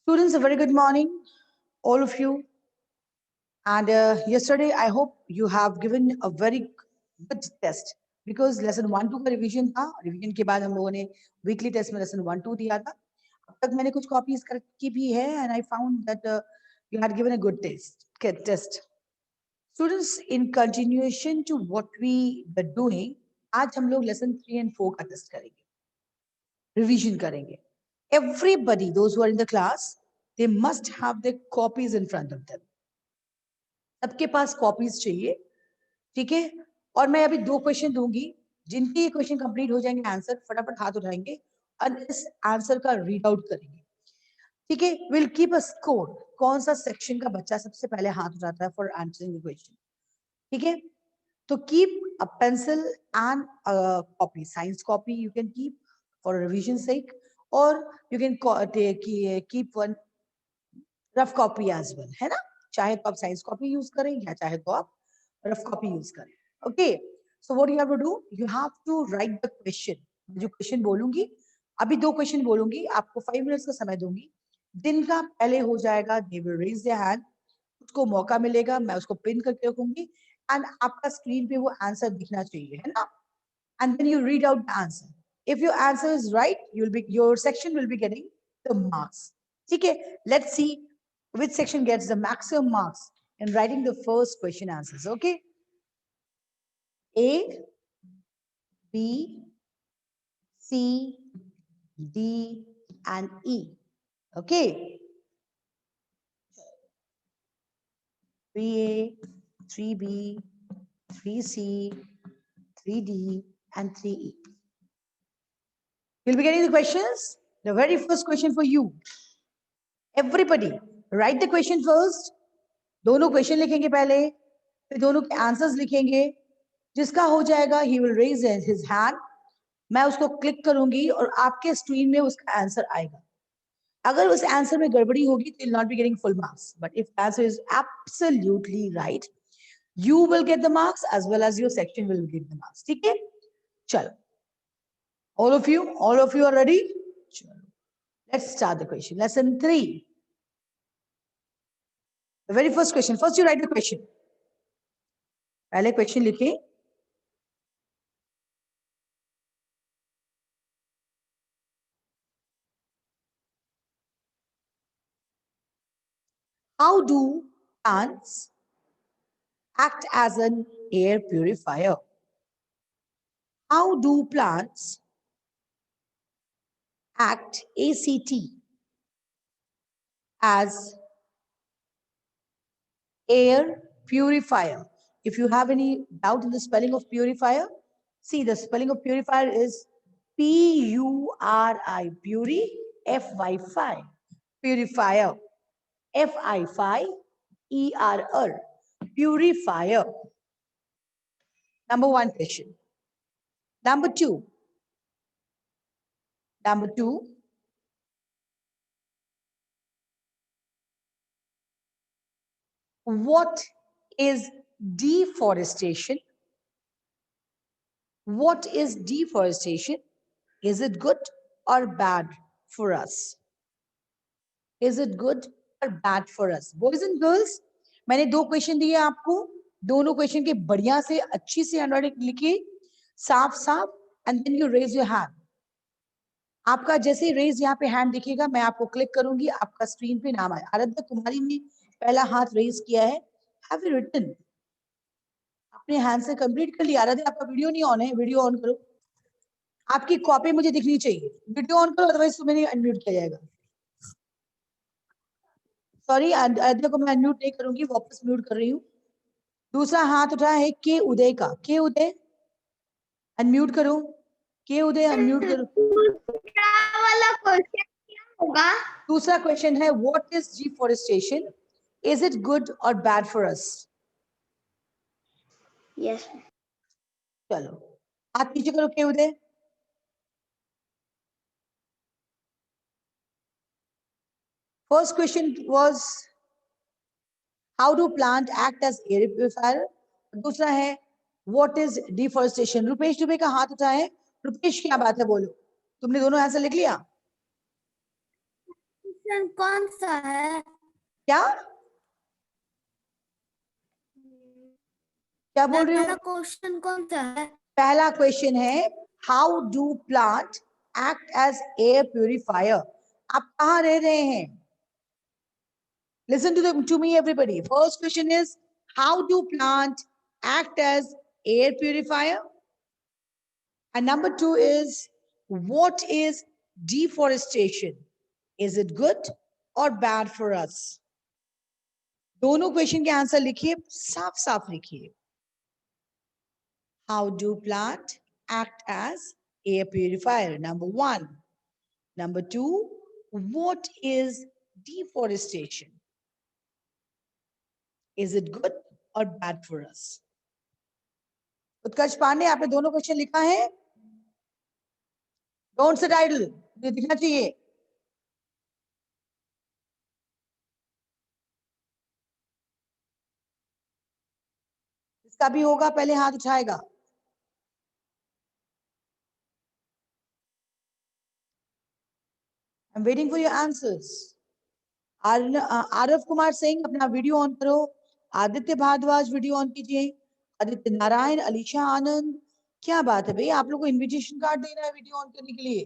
Students, a very good morning, all of you. And yesterday, I hope you have given a very good test because lesson 1-2 का revision था. Revision के बाद हम लोगों ने weekly test में lesson 1-2 दिया था. अब तक मैंने कुछ copies की भी है and I found that you had given a good test. Students, in continuation to what we were doing, आज हम लोग lesson 3 and 4 का test करेंगे. Revision करेंगे. Everybody, those who are in the class, they must have their copies in front of them. सबके पास copies चाहिए, ठीक है. और मैं अभी 2 क्वेश्चन दूंगी, जिनके ये क्वेश्चन कंप्लीट हो जाएंगे आंसर फटाफट हाथ उठाएंगे और इस आंसर का रीड आउट करेंगे, ठीक है. विल कीप अ स्कोर, कौन सा सेक्शन का बच्चा सबसे पहले हाथ उठाता है फॉर आंसरिंग द क्वेश्चन, ठीक है. तो keep a pencil and copy, science copy you can keep for revision sake, और you can keep one rough copy as well, है ना. चाहे तो आप साइंस कॉपी यूज करें या चाहे तो आप रफ कॉपी यूज करें. Okay, so what you have to do, you have to write the question. जो क्वेश्चन बोलूंगी, अभी 2 क्वेश्चन बोलूंगी, आपको 5 मिनट्स का समय दूंगी. दिन का पहले हो जाएगा, they will raise their hand, उसको मौका मिलेगा, मैं उसको पिन करके रखूंगी एंड आपका स्क्रीन पे वो आंसर दिखना चाहिए, है ना. And then you read out the answer. If your answer is right, your section will be getting the marks, ठीक है. Let's see which section gets the maximum marks in writing the first question answers. Okay, A, B, C, D and E. Okay, 3A, 3B, 3C, 3D and 3E. You'll be getting the questions. The very first question for you, everybody write the question first. दोनों question लिखेंगे पहले, फिर दोनों के answers लिखेंगे. जिसका हो जाएगा he will raise his hand, मैं उसको क्लिक करूंगी और आपके स्क्रीन में उसका आंसर आएगा. अगर उस आंसर में गड़बड़ी होगी तो you'll not be getting full marks, but if the answer is absolutely right, you will get the marks as well as your section will get the marks. ठीक है, चलो, all of you are ready. चलो, let's start the question. Lesson 3, the very first question. First you write the question. पहले question लिखें. How do plants act as an air purifier? How do plants act, ACT, as air purifier? If you have any doubt in the spelling of purifier, see the spelling of purifier is P-U-R-I, puri, F-Y-Fi, purifier, F-I-F-I-E-R-R, purifier. Number 1 question. Number 2. What is deforestation? What is deforestation? Is it good or bad for us? Is it good or bad for us? Boys and girls, मैंने 2 question दिए आपको, दोनों question के बढ़िया से अच्छी से handwriting लिखिए, साफ साफ, and then you raise your hand. आपका जैसे रेज यहाँ पे हैंड दिखेगा, मैं आपको क्लिक करूंगी, आपका स्क्रीन पे नाम आया. आराध्या कुमारी ने पहला हाथ रेज किया है. Have you written? अपने हैंड से कंप्लीट कर लिया. आराध्या, आपका वीडियो नहीं ऑन है, वीडियो ऑन करो. आपकी कॉपी मुझे दिखनी चाहिए. वीडियो ऑन करो, अदरवाइज तुम्हें नहीं अनम्यूट किया जाएगा. सॉरी, आराध्या को मैं अनम्यूट नहीं करूंगी, वापस म्यूट कर रही हूँ. दूसरा हाथ उठा है के उदय का. के उदय, अनम्यूट करो. के उदय, अनम्यूट करो. वाला क्वेश्चन क्या होगा? दूसरा क्वेश्चन है what is deforestation, is it good और बैड फॉर अस? यस. चलो, हाथ नीचे करो के उदय. First question was how do plant act as air purifier. दूसरा है what is deforestation. Rupesh Dubey का हाथ उठा है. रुपेश, क्या बात है, बोलो. तुमने दोनों आंसर लिख लिया? क्वेश्चन कौन सा है? क्या क्या बोल रही पहला हो? क्वेश्चन कौन सा है? पहला क्वेश्चन है how do plant act as air purifier. आप कहाँ रह रहे हैं? Listen to me, everybody. First question is, how do plant act as air purifier? And number two is, what is deforestation? Is it good or bad for us? दोनों question के answer लिखिए, साफ साफ लिखिए. How do plant act as air purifier? Number one. Number two, what is deforestation? Is it good or bad for us? उत्कर्ष पांडे, आपने दोनों question लिखा है? डोंट सिट आइडल, ये दिखना चाहिए. इसका भी होगा, पहले हाथ उठाएगा. I am waiting for your answers. Aarav Kumar Singh, अपना वीडियो ऑन करो. आदित्य भारद्वाज, वीडियो ऑन कीजिए. आदित्य नारायण, अलीशा आनंद, क्या बात है भाई, आप लोगों को इनविटेशन कार्ड देना है वीडियो ऑन करने के लिए.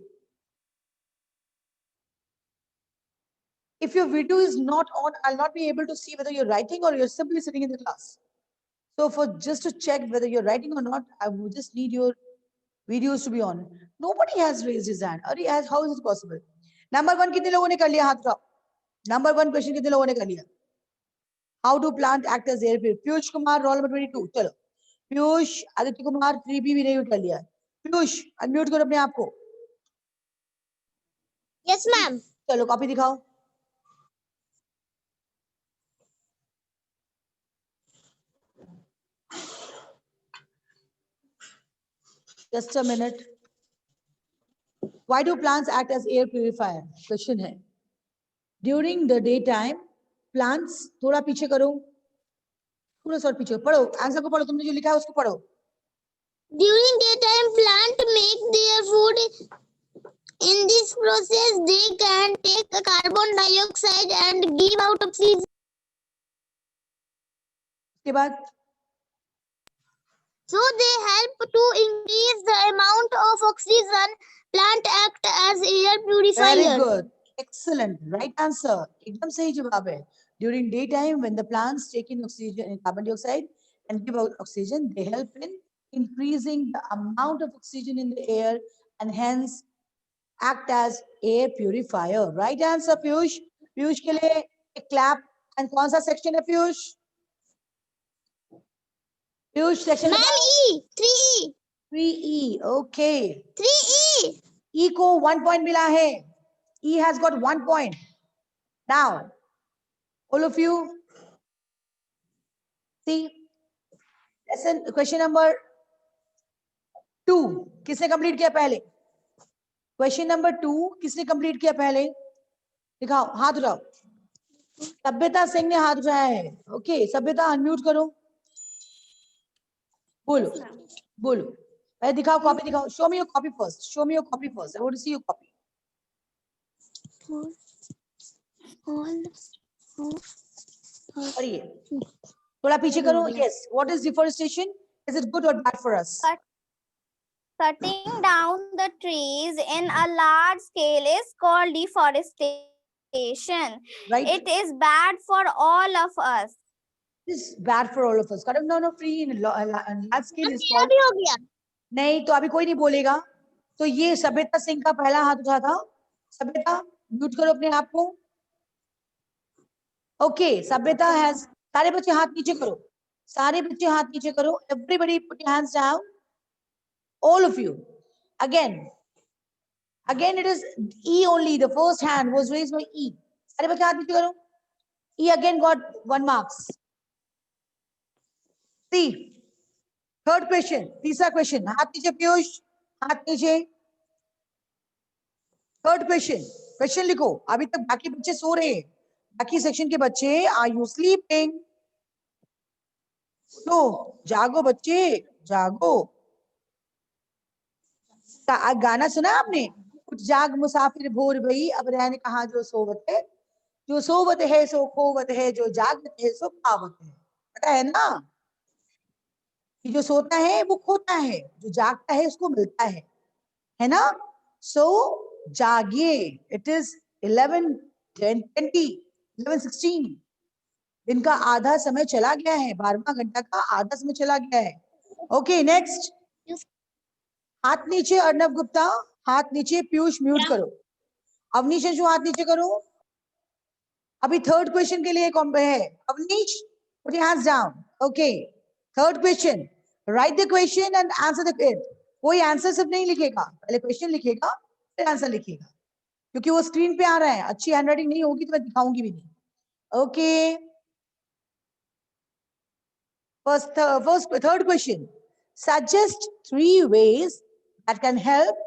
If your video is not on, I'll not be able to see whether you're writing or you're simply sitting in the class. So for just to check whether you're writing or not, I would just need your videos to be on. Nobody has raised his hand. How is it possible? Number one, कितने लोगों ने कर लिया हाथ उठाओ? Number one question कितने लोगों ने कर लिया? How do plant act as air purifier? Piyush Kumar, roll number 22. चलो. पीयूष, आदित्य कुमार, 3B भी नहीं कर लिया. पीयूष, unmute करो अपने आप को. Yes, ma'am. चलो कॉपी दिखाओ. Just a minute. Why do plants act as air purifier? Question है. During the daytime, plants, थोड़ा पीछे करो, थोड़ा सा पीछे पढ़ो, आंसर को पढ़ो, तुमने जो लिखा है उसको पढ़ो. During daytime, plant make their food. In this process, they can take carbon dioxide and give out oxygen. उसके बाद So they help to increase the amount of oxygen. Plant act as air purifier. very good, excellent, right answer. एकदम सही जवाब है. During daytime, when the plants take in oxygen and carbon dioxide and give out oxygen, they help in increasing the amount of oxygen in the air and hence act as air purifier. Right answer, Piyush. Piyush के लिए एक clap. And कौन सा section है Piyush? Piyush section. Ma'am, E. 3E. 3E. Okay. 3E. E को 1 point मिला है. E has got 1 point. Now, all of you, see, lesson question number 2. किसने complete किया पहले? Question number 2 किसने complete किया पहले? दिखाओ, हाथ उठाओ. सभ्यता सिंह ने हाथ उठाया है. Okay, सभ्यता unmute करो. बोलो, बोलो. पहले दिखाओ, copy दिखाओ. Show me your copy first. Show me your copy first. I want to see your copy. पढ़िए. थोड़ा पीछे करो. Yes. What is deforestation? Is it good or bad for us? Cutting down the trees in a large scale is called deforestation. Right. It is bad for all of us. It is bad for all of us. Cutting down a tree in large scale is मेरा called. भी हो गया. नहीं तो अभी कोई नहीं बोलेगा. तो ये सभ्यता सिंह का पहला हाथ उठा था. सभ्यता म्यूट करो अपने आप को. ओके, सभ्यता हैज. सारे बच्चे हाथ नीचे करो. सारे बच्चे हाथ नीचे करो. Everybody put your hands down. All of you. Again it is E only. The first hand was raised by E. सारे बच्चे हाथ नीचे करो. E again got 1 marks. See, third question, तीसरा question. हाथ नीचे पीयूष, हाथ नीचे. थर्ड क्वेश्चन लिखो. अभी तक बाकी बच्चे सो रहे हैं. बाकी सेक्शन के बच्चे, आर यू स्लीपिंग? तो जागो बच्चे, जागो. गाना सुना आपने? कुछ जाग मुसाफिर भोर भई, अब रहने कहाँ जो सोवत है. जो सोवत है सो खोवत है, जो जागत है सो पावत है, पता है ना? कि जो सोता है वो खोता है, जो जागता है उसको मिलता है ना? सो जागिए। It is 11, 10, 20, 11, 16। दिन का आधा समय चला गया है, 12वां घंटा का आधा समय चला गया है। Okay next. हाथ नीचे अर्णव गुप्ता, हाथ नीचे। पीयूष म्यूट करो। अवनीश अंशु हाथ नीचे करो। अभी थर्ड क्वेश्चन के लिए है। Avnish put your hands down. Okay, third question. Write the question and answer the it. कोई आंसर सब नहीं लिखेगा, पहले क्वेश्चन लिखेगा फिर आंसर लिखेगा, क्योंकि वो स्क्रीन पे आ रहा है। अच्छी हैंडराइटिंग नहीं होगी तो मैं दिखाऊंगी भी नहीं। Okay, third question. Suggest 3 ways that can help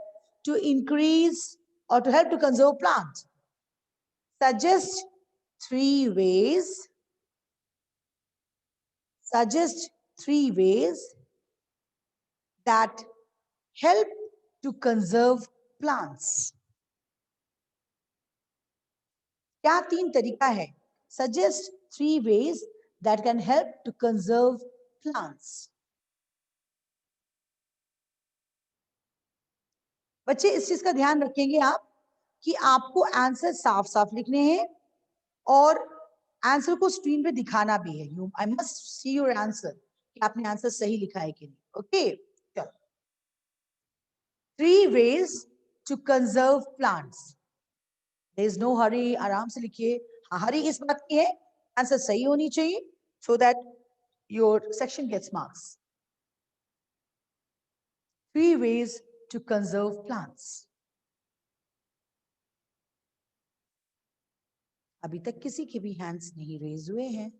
to increase or to help to conserve plants. Suggest 3 ways. Suggest 3 ways that help to conserve plants. क्या 3 तरीका है? Suggest 3 ways that can help to conserve plants. बच्चे इस चीज का ध्यान रखेंगे आप कि आपको आंसर साफ साफ लिखने हैं और आंसर को स्क्रीन पे दिखाना भी है। You I must see your answer कि आपने आंसर सही लिखा है कि नहीं। ओके, चलो। 3 ways to conserve plants. There is no hurry, आराम से लिखिए। हाँ, हरी इस बात की है आंसर सही होनी चाहिए, so that your section gets marks. 3 ways to conserve plants. अभी तक किसी के भी हैंड्स नहीं रेज हुए हैं।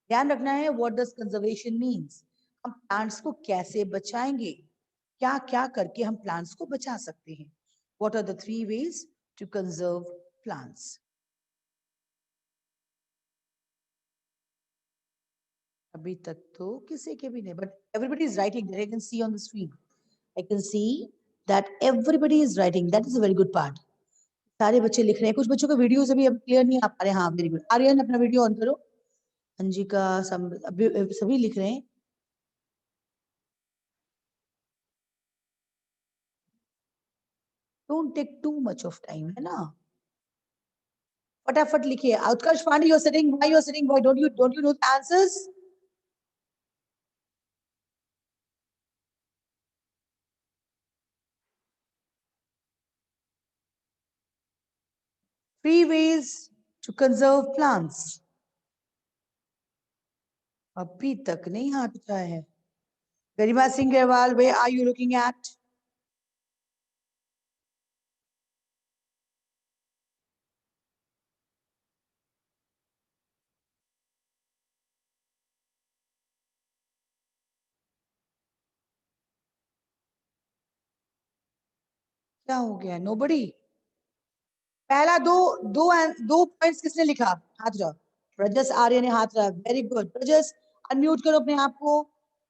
ध्यान रखना है, व्हाट डज कंजर्वेशन मीन्स। हम प्लांट्स को कैसे बचाएंगे, क्या क्या करके हम प्लांट्स को बचा सकते हैं। What are the 3 ways to conserve plants. अभी तक तो किसी के भी नहीं, but everybody is writing. I can see on the screen, I can see that everybody is writing. That is a very good part. सारे बच्चे लिख रहे हैं। कुछ बच्चों का वीडियो अभी अब क्लियर नहीं आ पा रहे। हाँ, वेरी गुड। आर्यन अपना वीडियो ऑन करो। अंजिका सभी लिख रहे हैं। Don't take too much of time, है ना? फटाफट लिखिए। Utkarsh Pandey, you are sitting, why you are sitting, why don't you know the answers? Three ways to conserve plants. अभी तक नहीं हाथ उठाया है। Garima Singh गहवाल, where are you looking at? क्या हो गया? Nobody? पहला दो पॉइंट्स किसने लिखा? हाथ उठाओ। रजस आर्य ने हाथ उठाया। Very good. रजस, अनम्यूट करो अपने आप को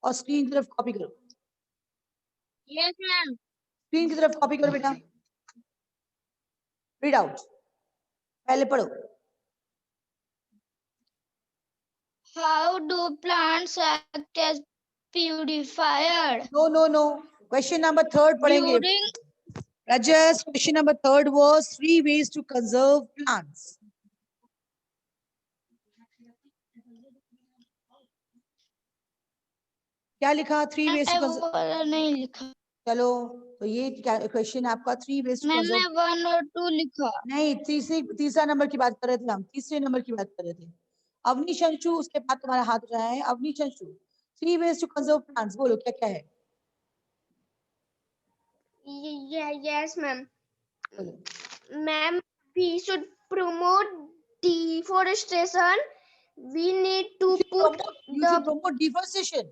और स्क्रीन की तरफ कॉपी करो। Yes, ma'am. स्क्रीन की तरफ कॉपी करो बेटा। रीड आउट, पहले पढ़ो। How do plants act as purifier? No. Question number 3 पढ़ेंगे। During Rajas, question number 3 was 3 ways to conserve plants. क्या लिखा? 3 ways to conserve। नहीं लिखा। चलो, तो ये क्वेश्चन आपका 3 ways to मैंने conserve। 1 और 2 लिखा। नहीं, तीसरा नंबर की बात कर रहे थे हम, तीसरे नंबर की बात कर रहे थे। अवनीश अंशु, उसके बाद तुम्हारा हाथ उठाया है। Awanish Anshu, 3 ways to conserve plants, बोलो क्या क्या है? Yes, ma'am. बोलो। Ma'am, we should promote deforestation. We need to put You should promote deforestation.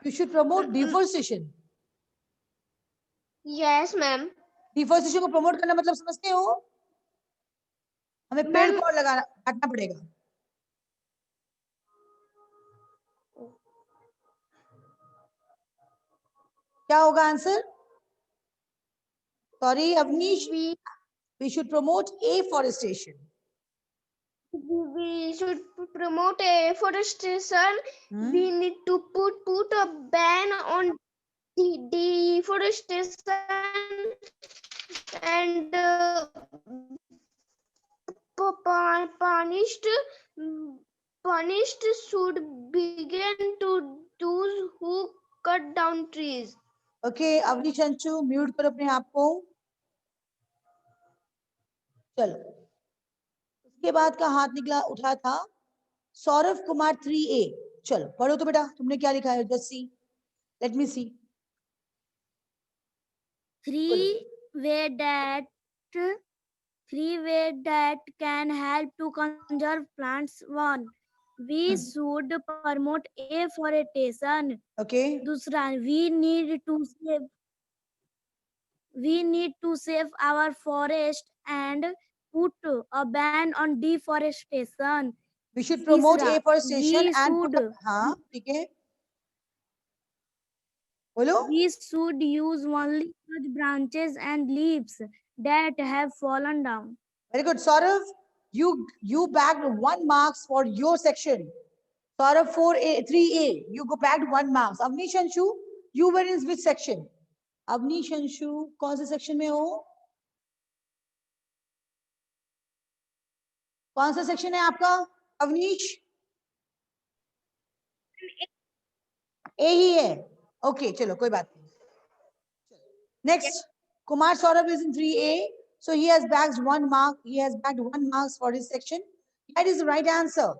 You should promote deforestation. Yes, ma'am. Deforestation को प्रमोट करना मतलब समझते हो? हमें पेड़ को और लगाना, काटना पड़ेगा। क्या होगा answer? Sorry Avnish, We should promote afforestation. We should promote afforestation. We need to put a ban on deforestation and punished should begin to those who cut down trees. Okay, Avnish Anshu mute करो अपने आप को. चलो, उसके बाद का हाथ निकला उठा था सौरभ कुमार 3A. चलो पढ़ो तो बेटा, तुमने क्या लिखा है? Just see, let me see. Three-way that can help to conserve plants. One, we should promote afforestation. Okay. दूसरा, we need to save our forest and put a ban on deforestation. We should promote तीसरा, afforestation we and put should- up, हाँ ठीक है, बोलो. We should use only such branches and leaves that have fallen down. Very good, Saurav. You bagged 1 marks for your section. Saurav 4A 3A. You go bagged 1 marks. Avnish Anshu, you were in which section? Avnish Anshu, कौन से section में हो? कौन सा section है आपका? Avnish? A ही है. Okay, चलो कोई बात नहीं. Next, Kumar Saurabh is in 3A. So he has bagged 1 mark. He has bagged 1 marks for his section. That is the right answer.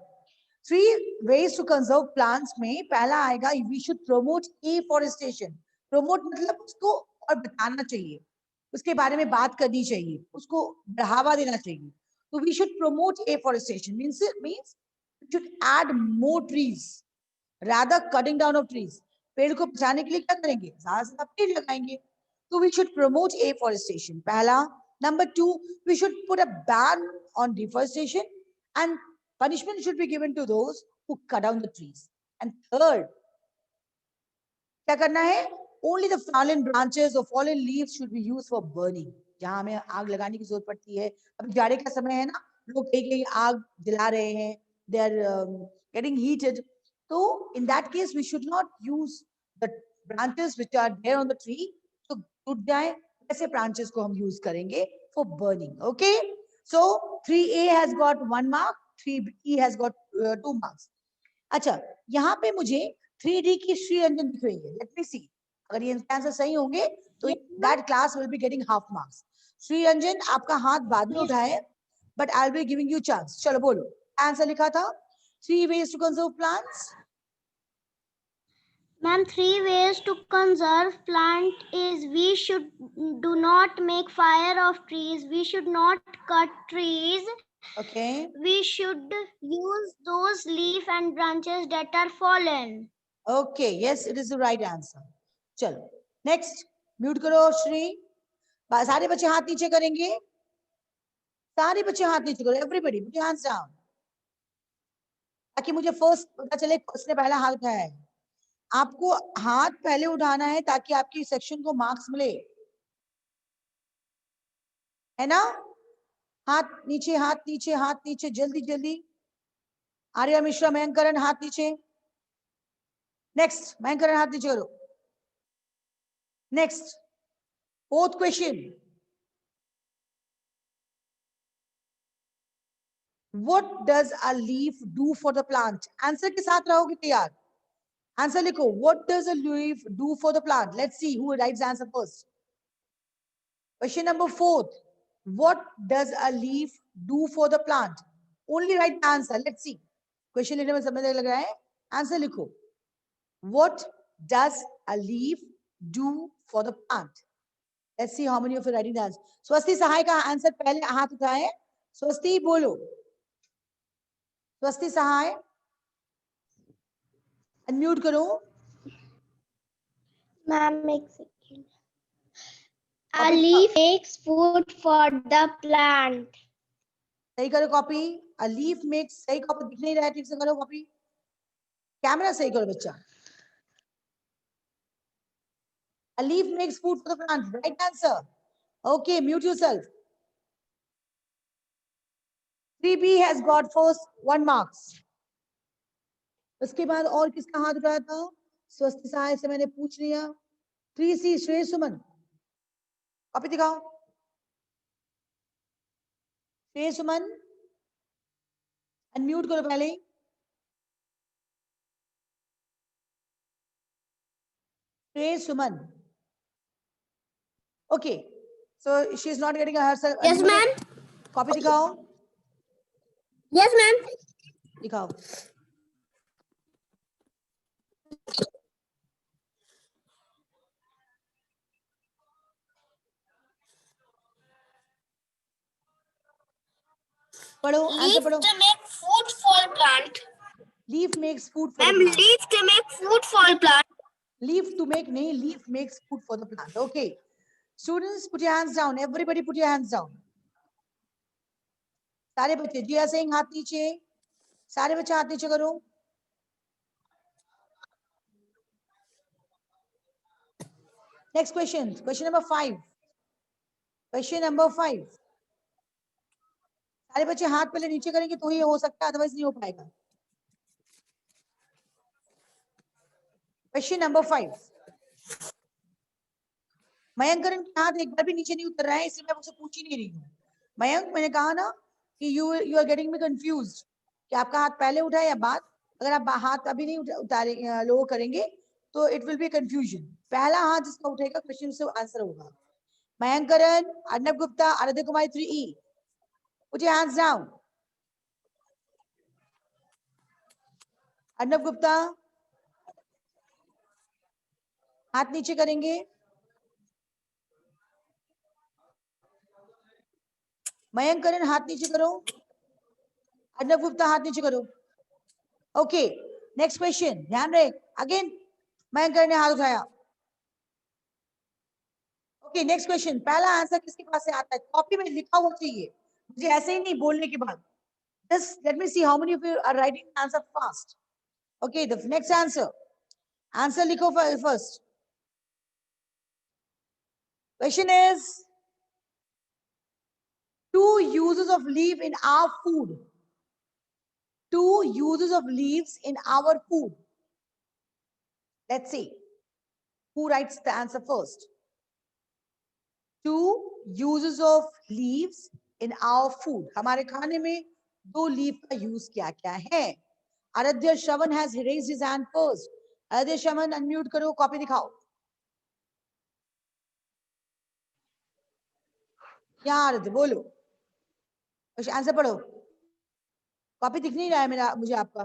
3 ways to conserve plants में पहला आएगा, we should promote afforestation. Promote मतलब उसको और बताना चाहिए, उसके बारे में बात करनी चाहिए, उसको बढ़ावा देना चाहिए. So we should promote afforestation. Means we should add more trees rather cutting down of trees. पेड़ को बचाने के लिए क्या करेंगे? ज्यादा से ज्यादा पेड़ लगाएंगे. So we should promote afforestation. पहला. Number 2, we should put a ban on deforestation and punishment should be given to those who cut down the trees. And third, क्या करना है? Only the fallen branches or fallen leaves should be used for burning. जहाँ हमें आग लगाने की जरूरत पड़ती है. अभी जाड़े का समय है ना, लोग कहीं आग जला रहे हैं. They are getting heated. So in that case, we should not use the branches which are there on the tree to टूट जाए. ऐसे branches को हम use करेंगे for burning. Okay? So 3A has got 1 mark, 3B has got 2 marks. अच्छा, यहाँ पे मुझे 3D की श्री रंजन दिख रही है. Let me see. अगर ये आंसर सही होंगे तो that class will be getting half marks. Shri Ranjan, आपका हाथ बाद में उठा है, but I'll be giving you chance. चलो बोलो. आंसर लिखा था 3 ways to conserve plants. Ma'am, 3 ways to conserve plant is we should do not make fire of trees. We should not cut trees. Okay. We should use those leaf and branches that are fallen. Okay. Yes, it is the right answer. चलो. Next. Mute करो श्री. सारे बच्चे हाथ नीचे करेंगे. सारे बच्चे हाथ नीचे करो. Everybody, put your hands down. ताकि मुझे first पता चले किसने पहला हाथ उठाया है. आपको हाथ पहले उठाना है ताकि आपकी सेक्शन को मार्क्स मिले, है ना? हाथ नीचे, हाथ नीचे, हाथ नीचे, जल्दी जल्दी. आर्या मिश्रा, मयंकरण, हाथ नीचे. नेक्स्ट, मयंकरण हाथ नीचे करो. Next, 4th question. What does a leaf do for the plant? Answer के साथ रहोगे तैयार. Answer लिखो. What does a leaf do for the plant? Let's see who writes the answer first. Question number 4. What does a leaf do for the plant? Only write the answer. Let's see. Question लिखने में समय लग रहा है. Answer लिखो. What does a leaf do for the plant? Let's see how many of you are writing the answer. स्वस्ति सहाय का answer पहले हाथ उठाए. स्वस्ति बोलो. स्वस्ति सहाय. अनम्यूट करो. Ma'am, एक second. A leaf makes food for the plant. सही करो कॉपी. A leaf makes, सही कॉपी दिख नहीं रहा है, ठीक से करो कॉपी. कैमरा सही करो बच्चा. A leaf makes food for the plant. Right answer. Okay, mute yourself. 3B has got first 1 marks. उसके बाद और किसका हाथ उठाया था? स्वस्थ सहाय से मैंने पूछ लिया. 3C श्रेय सुमन. कॉपी दिखाओ. श्रेय सुमन अनम्यूट करो पहले. श्रेय सुमन. Okay, so she is not getting herself. Yes, ma'am. Copy दिखाओ. Yes, ma'am. दिखाओ. पढ़ो. आंसर पढ़ो. To make food for plant. Leaf makes food for Ma'am, the plant. leaf to make food for plant. Leaf to make नहीं, leaf makes food for the plant. Okay, students, put your hands down. Everybody, put your hands down. सारे बच्चे. जिया सिंह हाथ नीचे. सारे बच्चे हाथ नीचे करो. Next question. Question number 5. Question number 5. सारे बच्चे हाथ पहले नीचे करेंगे तो ही हो सकता है, अदरवाइज नहीं हो पाएगा. Question number 5. मयंकरण के हाथ एक बार भी नीचे नहीं उतर रहा है, इसलिए मैं मुझसे पूछ ही नहीं रही हूँ. मयंक, मैंने कहा ना कि you are getting me confused कि आपका हाथ पहले उठा है या बाद. अगर आप हाथ अभी नहीं उतारे लो करेंगे तो इट विल बी कंफ्यूजन. पहला हाथ जिसका उठेगा क्वेश्चन से आंसर होगा. मयंकरण, अर्नब गुप्ता, आराध्या कुमारी 3E. Put your hands down. Arnab Gupta हाथ नीचे करेंगे. मयंकरण हाथ नीचे करो. अर्नब गुप्ता हाथ नीचे करो. Okay, next question. ध्यान रहे. अगेन मयंकरण ने हाथ उठाया. Okay, next question. पहला आंसर किसके पास से आता है? कॉपी में लिखा हुआ चाहिए, मुझे ऐसे ही नहीं बोलने के बाद. Just let me see how many of you are writing the answer fast. Okay, the next answer. Answer लिखो first. Question is, 2 uses of leaf in our food. 2 uses of leaves in our food. Let's see. Who writes the answer first? 2 uses of leaves in our food. हमारे खाने में 2 leaf का use क्या क्या है? आराध्य श्रवण has raised his hand first. आराध्य श्रवण unmute करो, कॉपी दिखाओ. क्या आराध्य बोलो, आंसर पढ़ो. कॉपी दिख नहीं रहा है मेरा, मुझे आपका.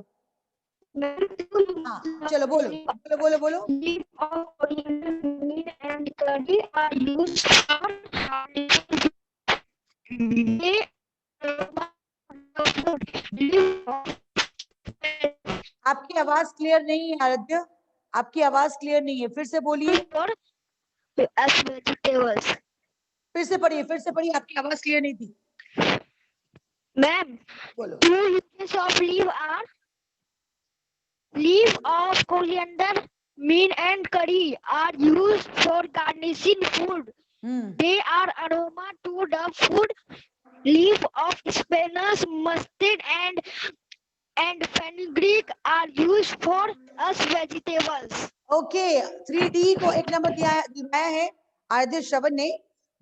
हाँ, चलो बोलो बोलो बोलो बोलो. Leaf of coriander, mint and curry are used for they आपकी आवाज क्लियर नहीं है आराध्य, आपकी आवाज क्लियर नहीं है. फिर से बोलिए, as vegetables. फिर से पढ़िए, आपकी आवाज क्लियर नहीं थी. Ma'am, बोलो. 2 uses of leaf are leaf of coriander, mint and curry are used for garnishing food. They are aroma to the food. Leaf of spinach, mustard and fenugreek are used for us vegetables. Okay, 3D को 1 number दिलाया है आराध्य श्रवण ने.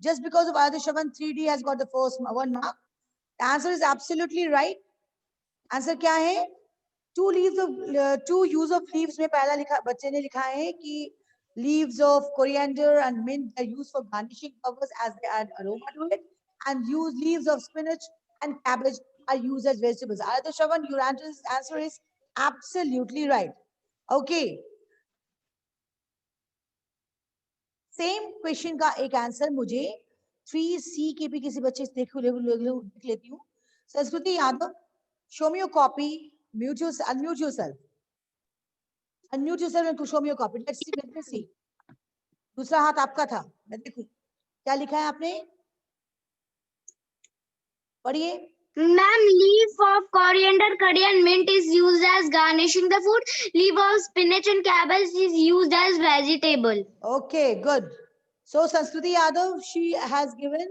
Just because of Aradhya Shravan, 3D has got the first 1 mark. The answer is absolutely right. Answer क्या है? 2 use of leaves में पहला लिखा, बच्चे ने लिखा है कि leaves of coriander and mint are used for garnishing purpose as they add aroma to it, and leaves of spinach and cabbage are used as vegetables. Aradhya Shravan, your answer is absolutely right. Okay. Same question का एक answer मुझे 3C के भी किसी बच्चे से देख लेती हूँ. संस्कृति Yadav, show me your copy. Unmute yourself. Unmute yourself and show me your copy. Let's see. Let me see. दूसरा हाथ आपका था, मैं देखूं क्या लिखा है आपने. पढ़िए. Ma'am, leaf of coriander, curry and mint is used as garnishing the food. Leaf of spinach and cabbage is used as vegetable. Okay, good. So Sanskriti Yadav, she has given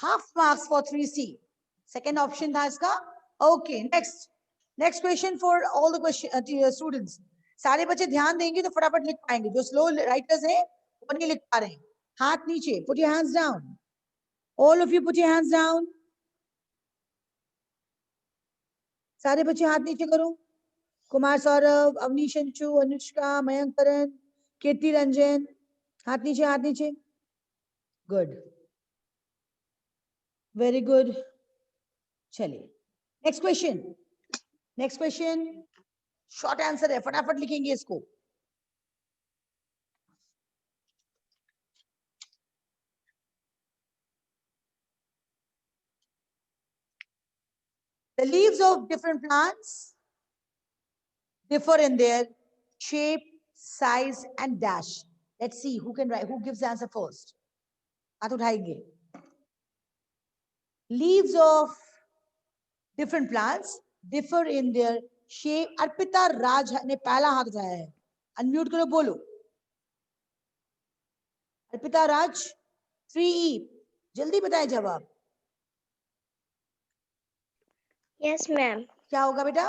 half marks for 3C. Second option था इसका. Okay, next question for all the question students. सारे बच्चे ध्यान देंगे तो फटाफट लिख पाएंगे. जो स्लो राइटर्स हैं वो नहीं लिख पा रहे हैं. हाथ नीचे, put your hands down. All of you put your hands down. सारे बच्चे हाथ नीचे करो. कुमार सौरभ, अवनीश अंशु, अनुष्का, मयंक करण, कीर्ति रंजन, हाथ नीचे, हाथ नीचे. Good, very good. चलिए नेक्स्ट क्वेश्चन शॉर्ट आंसर है, फटाफट लिखेंगे इसको. The leaves of different plants differ in their shape, size, and dash. Let's see who can write, who gives the answer first. हाथ उठाएंगे. Leaves of different plants differ in their shape. Arpita राज ने पहला हाथ उठाया है. अनम्यूट करो, बोलो. अर्पिता राज, 3E. जल्दी बताएं जवाब. Yes, ma'am. क्या होगा बेटा?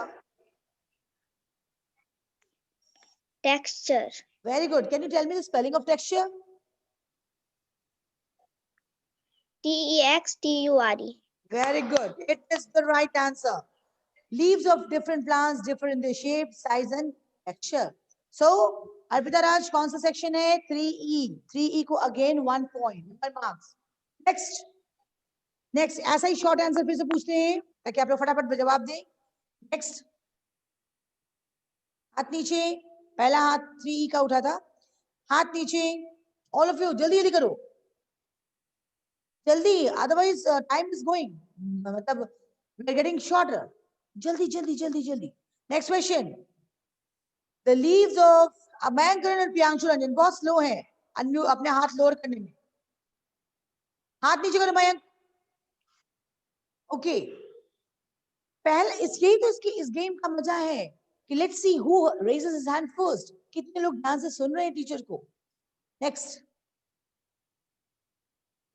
Texture. Very good. Can you tell me the spelling of texture? Texture. Very good. It is the right answer. Leaves of different plants differ in their shape, size, and texture. So, Arpita Raj, कौन सा section है? 3E. 3E को again 1 point. 1 marks. Next. ऐसा ही short answer फिर से पूछते हैं ताकि आप लोग फटाफट जवाब दें. Next. हाथ नीचे. पहला हाथ 3E का उठा था. हाथ नीचे. All of you, जल्दी जल्दी करो. जल्दी, otherwise time is going. मतलब we are getting shorter. जल्दी जल्दी जल्दी जल्दी. Next question. The leaves of Mayank करण और प्रियांशु रंजन बहुत स्लो है अपने हाथ लोअर करने में. हाथ नीचे करो मयंक. ओके, पहले इसलिए तो इस गेम का मजा है कि let's see who raises his hand first. कितने लोग ध्यान से सुन रहे हैं टीचर को. Next.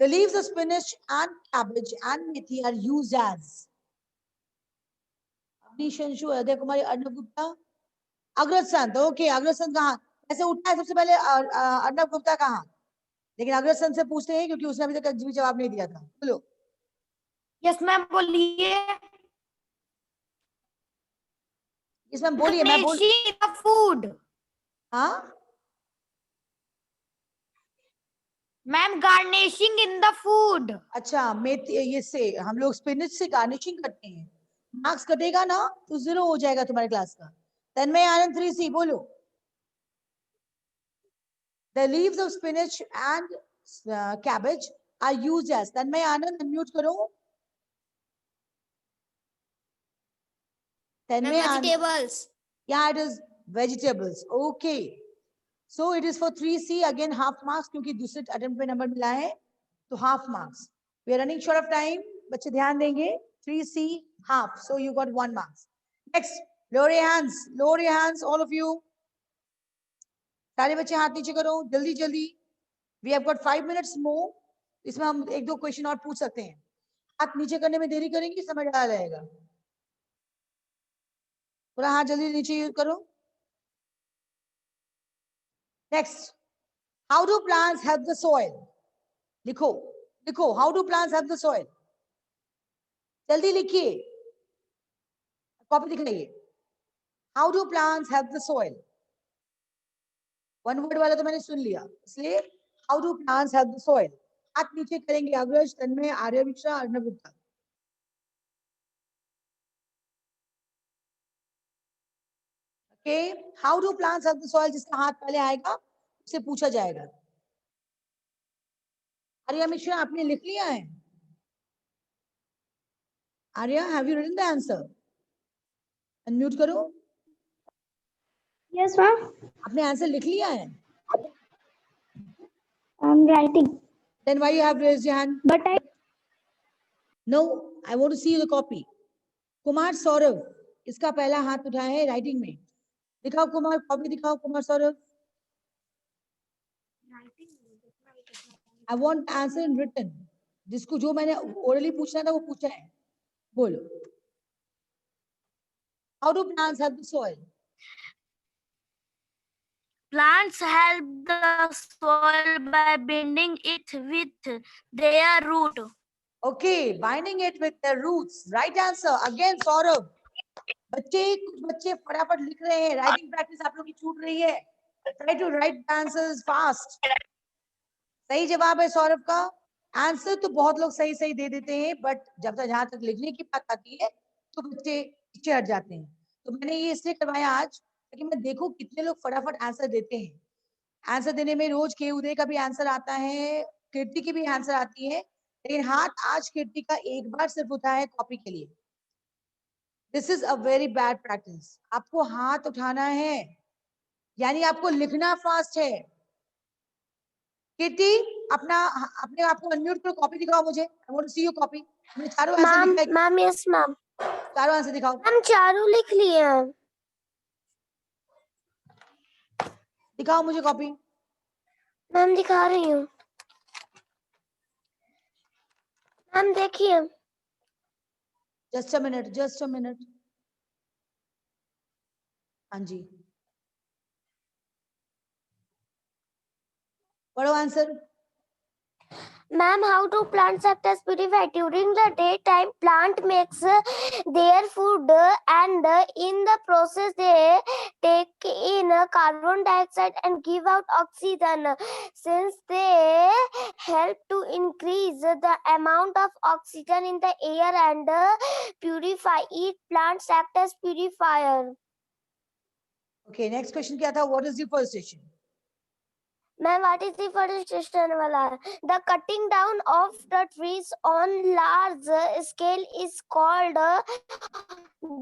The leaves of spinach and cabbage and methi are used as. Avnish Anshu, Aday Kumari, Arnav Gupta, अग्रज संत. ओके, अग्रज संत कहाँ ऐसे उठा है सबसे पहले? अर्णव गुप्ता कहाँ? लेकिन अग्रज संत से पूछते हैं क्योंकि उसने अभी तक भी जवाब नहीं दिया था. बोलो. यस मैम, बोलिए. यस मैम बोलिए. मैं बोल फूड. हाँ ma'am, garnishing in the food. अच्छा, मेथी ये से हम लोग स्पिनच से गार्निशिंग करते हैं. मार्क्स कटेगा ना तो 0 हो जाएगा तुम्हारे क्लास का. तन्मय आनंद 3C बोलो. The leaves of spinach and cabbage are used as. Tanmay Anand unmute करो. तन्मय आनंद. Vegetables. Yeah, it is vegetables. Okay. So it is for 3C again half marks क्योंकि दूसरे अटेम्प्ट पे नंबर मिला है तो half marks. We are running short of time. बच्चे ध्यान देंगे. 3C half. So you got 1 marks. Next, lower your hands. Lower your hands, all of you. सारे बच्चे हाथ नीचे करो जल्दी जल्दी. We have got 5 minutes more. इसमें हम 1-2 क्वेश्चन और पूछ सकते हैं. हाथ नीचे करने में देरी करेंगे समझ आ जाएगा. पूरा हाथ जल्दी नीचे करो. Next, how do plants help the soil? लिखो लिखो. How do plants help the soil? जल्दी लिखिए, कॉपी दिखाइए. How do plants help the soil? 1 word वाला तो मैंने सुन लिया इसलिए how do plants help the soil? हाथ नीचे करेंगे अग्रज, तन्मय, आर्य Mishra, Arnav Gupta. Okay, how do plants help the soil? जिसका हाथ पहले आएगा उससे पूछा जाएगा. आर्या मिश्रा, आपने लिख लिया है? Arya, have you written the answer? Unmute करो. Yes, ma'am. आपने आंसर लिख लिया है? I'm writing. Then why you have raised your hand? But No, I want to see the copy. Kumar Saurabh, इसका पहला हाथ उठाया है राइटिंग में. दिखाओ कुमार, कॉपी दिखाओ Kumar Saurabh. I want answer in written. जिसको जो मैंने orally पूछना था वो पूछा है. बोलो. How do plants help the soil? Plants help the soil by binding it with their root. Okay, binding it with their roots. Right answer. Again, Saurabh. कुछ बच्चे फटाफट लिख रहे हैं. राइटिंग प्रैक्टिस आप लोग की छूट रही है. Try to write answers fast. सही जवाब है सौरभ का. आंसर तो बहुत लोग सही सही दे देते हैं, बट जब तक जहां तक लिखने की बात आती है तो बच्चे पीछे हट जाते हैं. तो मैंने ये इसलिए करवाया आज ताकि मैं देखूं कितने लोग फटाफट आंसर देते हैं. आंसर देने में रोज के उदय का भी आंसर आता है, कीर्ति की भी आंसर आती है, लेकिन हाथ आज कीर्ति का एक बार सिर्फ उठा है कॉपी के लिए. This is a very bad practice. आपको हाथ उठाना है, यानी आपको लिखना फास्ट है. कीर्ति अपने आप को अनम्यूट करो, कॉपी दिखाओ मुझे. I want to see your copy. हमने चारों आंसर लिखा है. Ma'am yes ma'am. चारों आंसर दिखाओ. हम चारों लिख लिए हैं. दिखाओ मुझे कॉपी. मैम दिखा रही हूँ. मैम देखिए. Just a minute. हाँ जी, पढ़ो answer. Ma'am, how do plants act as purifier? During the daytime, plant makes their food and in the process they take in carbon dioxide and give out oxygen. Since they help to increase the amount of oxygen in the air and purify it, plants act as purifier. Okay, next question क्या था? What is deforestation? Ma'am, what is deforestation? The cutting down of the trees on large scale is called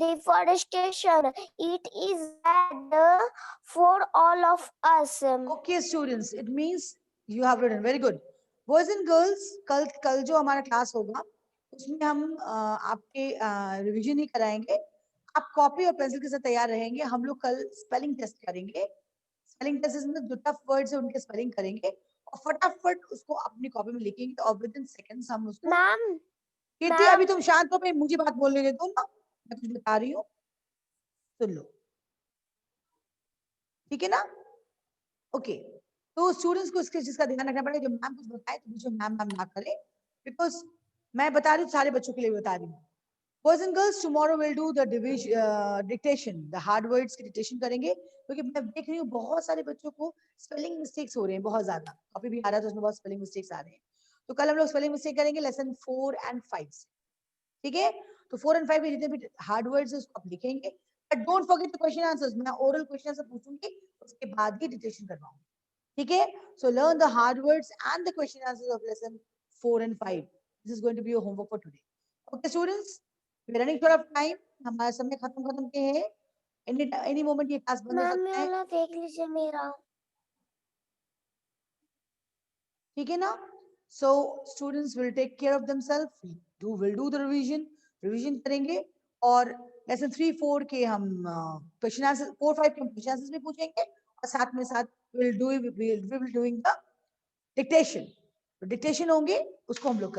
deforestation. It is bad for all of us. Okay, students, it means you have written very good. Boys and girls, कल जो हमारा class होगा उसमें हम आपके revision ही कराएंगे. आप copy और पेंसिल के साथ तैयार रहेंगे. हम लोग कल स्पेलिंग टेस्ट करेंगे. स्पेलिंग टेस्ट में जो टफ वर्ड्स है उनके स्पेलिंग करेंगे और फटाफट उसको अपनी कॉपी में लिखेंगे और विद इन सेकंड्स हम उसको. मैम कीर्ति अभी तुम शांत हो, पे मुझे बात बोलने दे दो ना, मैं कुछ बता रही हूँ, सुन लो. ठीक है ना? ओके. तो स्टूडेंट्स को इसके चीज का ध्यान रखना पड़ेगा. जब मैम कुछ बताए तो बीच में मैम ना करे, बिकॉज मैं बता रही हूँ सारे बच्चों के लिए बता रही हूँ. Boys and girls, tomorrow we'll do the dictation. The hard words की dictation करेंगे, क्योंकि मैं देख रही हूँ बहुत सारे बच्चों को स्पेलिंग मिस्टेक्स हो रहे हैं बहुत ज्यादा. कॉपी भी आ रहा है तो उसमें बहुत स्पेलिंग मिस्टेक्स आ रहे हैं. तो कल हम लोग स्पेलिंग मिस्टेक करेंगे लेसन 4 and 5. ठीक है? तो 4 and 5 में जितने भी हार्ड वर्ड्स है उसको आप लिखेंगे. But don't forget the question answers. मैं ओरल क्वेश्चन आंसर पूछूंगी, उसके बाद ही डिक्टेशन करवाऊंगी. ठीक है? So learn the hard words and the question answers of lesson 4 and 5. This is going to be your homework for today. Okay students, running short of time, हमारा समय खत्म के है. एनी मोमेंट ये क्लास बंद हो सकता है. देख लीजिए मेरा. ठीक है ना? So students will take care of themselves. Will do the revision करेंगे और लेसन 3 4 के हम क्वेश्चन आंसर 4 5 के क्वेश्चन आंसर्स भी पूछेंगे और साथ में साथ will doing the dictation. Dictation होंगे उसको हम लोग